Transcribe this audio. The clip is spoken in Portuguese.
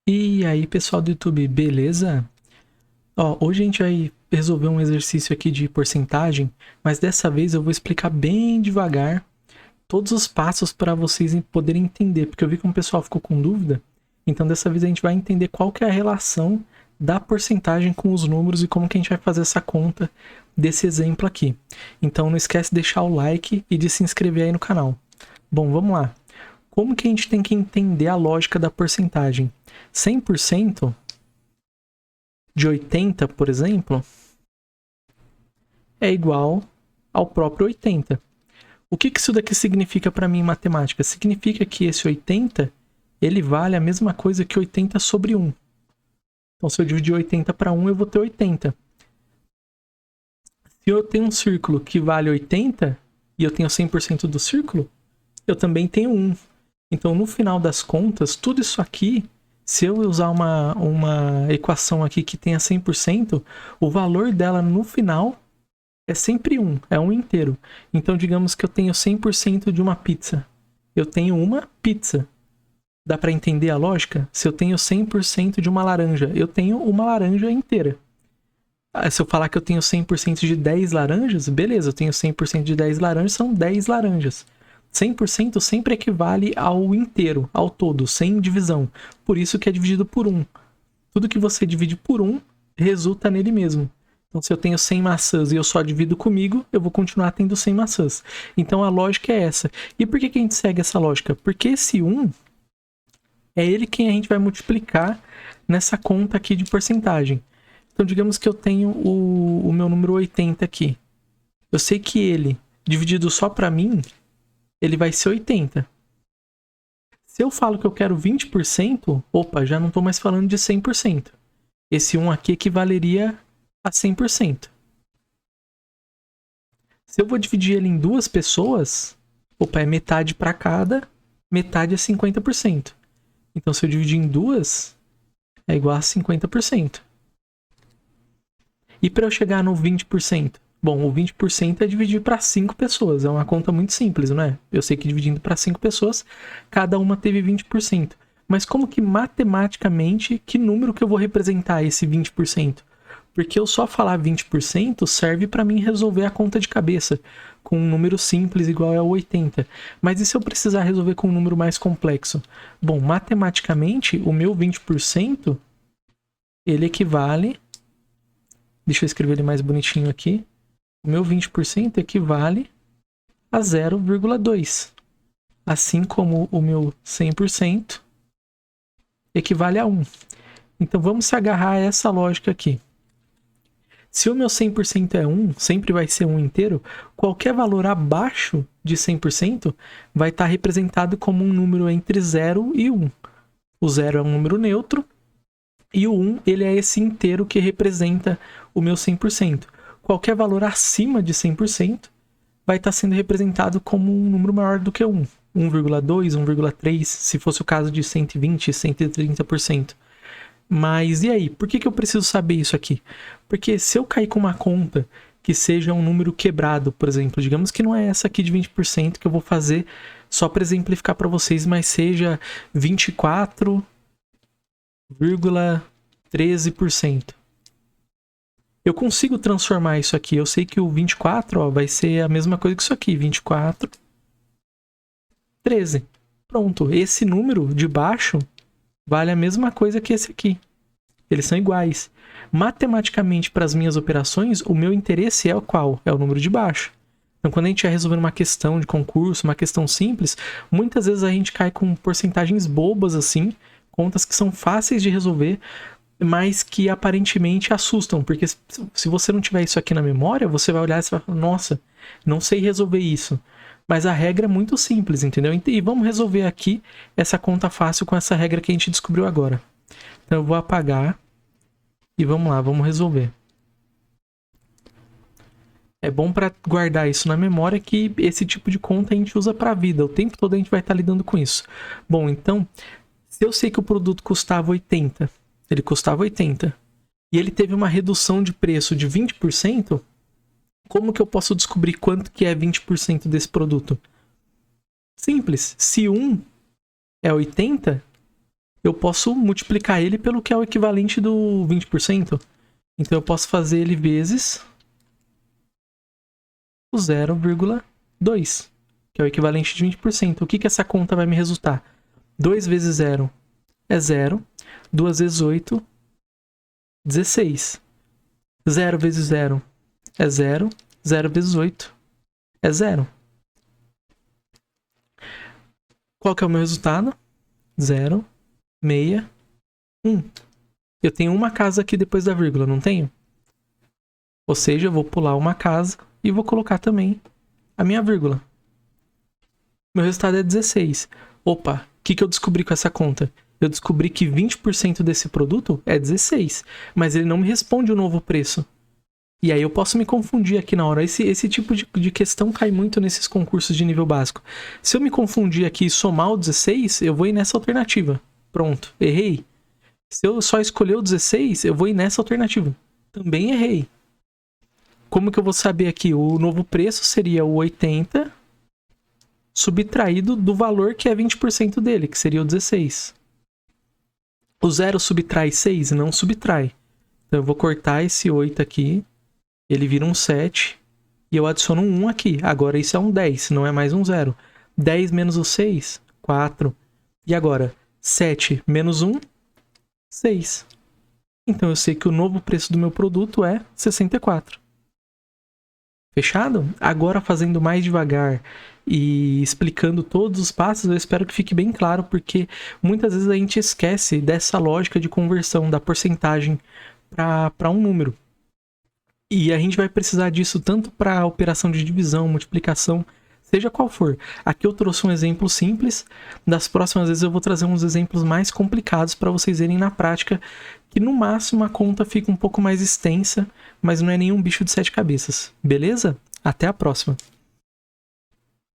E aí, pessoal do YouTube, beleza? Ó, hoje a gente vai resolver um exercício aqui de porcentagem, mas dessa vez eu vou explicar bem devagar todos os passos para vocês poderem entender, porque eu vi que o pessoal ficou com dúvida. Então dessa vez a gente vai entender qual que é a relação da porcentagem com os números e como que a gente vai fazer essa conta desse exemplo aqui. Então não esquece de deixar o like e de se inscrever aí no canal. Bom, vamos lá. Como que a gente tem que entender a lógica da porcentagem? 100% de 80, por exemplo, é igual ao próprio 80. O que isso daqui significa para mim em matemática? Significa que esse 80, ele vale a mesma coisa que 80 sobre 1. Então, se eu dividir 80 para 1, eu vou ter 80. Se eu tenho um círculo que vale 80 e eu tenho 100% do círculo, eu também tenho 1. Então, no final das contas, tudo isso aqui, se eu usar uma equação aqui que tenha 100%, o valor dela no final é sempre 1, é 1 inteiro. Então, digamos que eu tenho 100% de uma pizza. Eu tenho uma pizza. Dá para entender a lógica? Se eu tenho 100% de uma laranja, eu tenho uma laranja inteira. Se eu falar que eu tenho 100% de 10 laranjas, beleza, eu tenho 100% de 10 laranjas, são 10 laranjas. 100% sempre equivale ao inteiro, ao todo, sem divisão. Por isso que é dividido por 1. Tudo que você divide por 1 resulta nele mesmo. Então, se eu tenho 100 maçãs e eu só divido comigo, eu vou continuar tendo 100 maçãs. Então, a lógica é essa. E por que a gente segue essa lógica? Porque esse 1 é ele quem a gente vai multiplicar nessa conta aqui de porcentagem. Então, digamos que eu tenho o meu número 80 aqui. Eu sei que ele, dividido só para mim, ele vai ser 80. Se eu falo que eu quero 20%, opa, já não estou mais falando de 100%. Esse 1 aqui equivaleria a 100%. Se eu vou dividir ele em duas pessoas, opa, é metade para cada, metade é 50%. Então, se eu dividir em duas, é igual a 50%. E para eu chegar no 20%? Bom, o 20% é dividir para 5 pessoas. É uma conta muito simples, não é? Eu sei que dividindo para 5 pessoas, cada uma teve 20%. Mas como que matematicamente, que número que eu vou representar esse 20%? Porque eu só falar 20% serve para mim resolver a conta de cabeça com um número simples igual a 80. Mas e se eu precisar resolver com um número mais complexo? Bom, matematicamente, o meu 20%, ele equivale... Deixa eu escrever ele mais bonitinho aqui. O meu 20% equivale a 0,2. Assim como o meu 100% equivale a 1. Então vamos se agarrar a essa lógica aqui. Se o meu 100% é 1, sempre vai ser 1 inteiro, qualquer valor abaixo de 100% vai estar representado como um número entre 0 e 1. O 0 é um número neutro e o 1 ele é esse inteiro que representa o meu 100%. Qualquer valor acima de 100% vai estar sendo representado como um número maior do que 1. 1,2, 1,3, se fosse o caso de 120, 130%. Mas e aí? Por que eu preciso saber isso aqui? Porque se eu cair com uma conta que seja um número quebrado, por exemplo, digamos que não é essa aqui de 20% que eu vou fazer só para exemplificar para vocês, mas seja 24,13%. Eu consigo transformar isso aqui. Eu sei que o 24 ó, vai ser a mesma coisa que isso aqui. 24, 13. Pronto. Esse número de baixo vale a mesma coisa que esse aqui. Eles são iguais. Matematicamente, para as minhas operações, o meu interesse é o qual? É o número de baixo. Então, quando a gente vai resolvendo uma questão de concurso, uma questão simples, muitas vezes a gente cai com porcentagens bobas assim, contas que são fáceis de resolver, mas que aparentemente assustam, porque se você não tiver isso aqui na memória, você vai olhar e vai falar, nossa, não sei resolver isso. Mas a regra é muito simples, entendeu? E vamos resolver aqui essa conta fácil com essa regra que a gente descobriu agora. Então eu vou apagar e vamos lá, vamos resolver. É bom para guardar isso na memória que esse tipo de conta a gente usa para a vida. O tempo todo a gente vai estar lidando com isso. Bom, então, se eu sei que o produto custava 80, ele custava 80, e ele teve uma redução de preço de 20%, como que eu posso descobrir quanto que é 20% desse produto? Simples. Se 1 é 80 eu posso multiplicar ele pelo que é o equivalente do 20%. Então eu posso fazer ele vezes o 0,2, que é o equivalente de 20%. O que essa conta vai me resultar? 2 vezes 0 é 0. 2 vezes 8, 16. 0 vezes 0 é 0. 0 vezes 8 é 0. Qual que é o meu resultado? 0, 6, 1. Eu tenho uma casa aqui depois da vírgula, não tenho? Ou seja, eu vou pular uma casa e vou colocar também a minha vírgula. Meu resultado é 16. Opa, o que eu descobri com essa conta? Eu descobri que 20% desse produto é 16, mas ele não me responde o novo preço. E aí eu posso me confundir aqui na hora. Esse tipo de questão cai muito nesses concursos de nível básico. Se eu me confundir aqui e somar o 16, eu vou ir nessa alternativa. Pronto, errei. Se eu só escolher o 16, eu vou ir nessa alternativa. Também errei. Como que eu vou saber aqui? O novo preço seria o 80 subtraído do valor que é 20% dele, que seria o 16. O 0 subtrai 6? Não subtrai. Então eu vou cortar esse 8 aqui. Ele vira um 7. E eu adiciono um 1 aqui. Agora isso é um 10, não é mais um 0. 10 menos o 6? 4. E agora? 7 menos 1? 6. Então eu sei que o novo preço do meu produto é 64. Fechado? Agora fazendo mais devagar e explicando todos os passos, eu espero que fique bem claro, porque muitas vezes a gente esquece dessa lógica de conversão, da porcentagem para um número. E a gente vai precisar disso tanto para a operação de divisão, multiplicação, seja qual for. Aqui eu trouxe um exemplo simples. Das próximas vezes eu vou trazer uns exemplos mais complicados para vocês verem na prática, que no máximo a conta fica um pouco mais extensa, mas não é nenhum bicho de 7 cabeças. Beleza? Até a próxima!